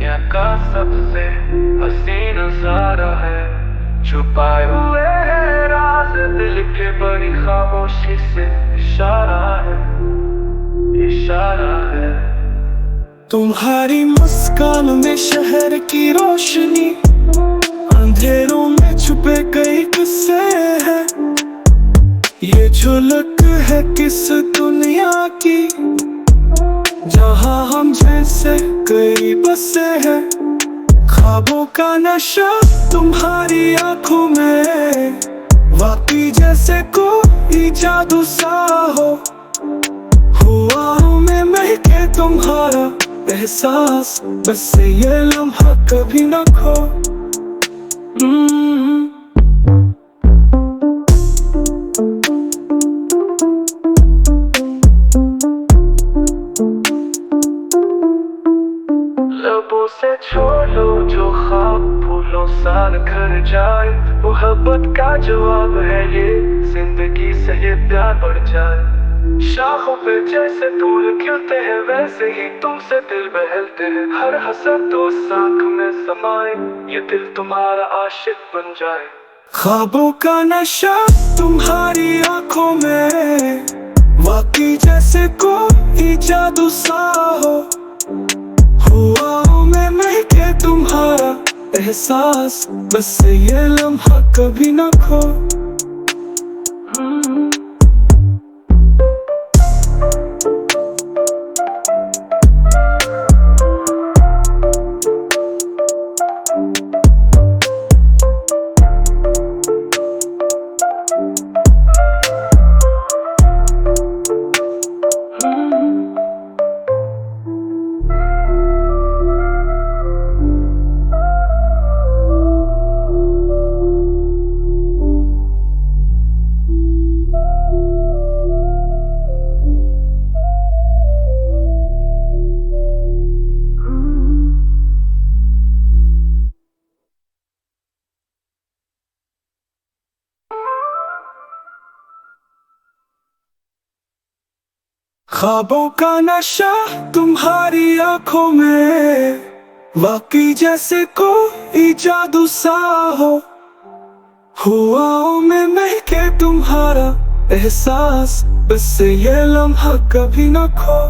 दुनिया का सबसे हसीन नजारा है। छुपाए हुए राज दिल के बड़ी खामोशी से इशारा है, इशारा है। तुम्हारी मुस्कान में शहर की रोशनी, अंधेरों में छुपे कई किस्से हैं। ये झलक है किस दुनिया की, जहाँ हम जैसे कई बसे हैं। ख्वाबों का नशा तुम्हारी आंखों में, वाकई जैसे कोई जादू सा हो। हुआ में महके तुम्हारा एहसास, बस ये लम्हा कभी न खो। लबों से छोड़ो जो ख्वाब फूलों सा निखर जाए। मोहब्बत का जवाब है ये, जिंदगी से ये प्यार बढ़ जाए। शाखों पे जैसे फूल खिलते हैं, वैसे ही तुमसे दिल बहलते हैं। हर हसरत तो आँख में समाए, ये दिल तुम्हारा आशिक बन जाए। ख्वाबों का नशा तुम्हारी आंखों में, वाकई जैसे कोई जादू सा हो। हुआ में महके तुम्हारा एहसास, बस ये लम्हा कभी न खो। ख्वाबों का नशा तुम्हारी आंखों में, वाकई जैसे कोई जादू सा हो। हुआ में महके तुम्हारा एहसास, बस ये लम्हा कभी न खो।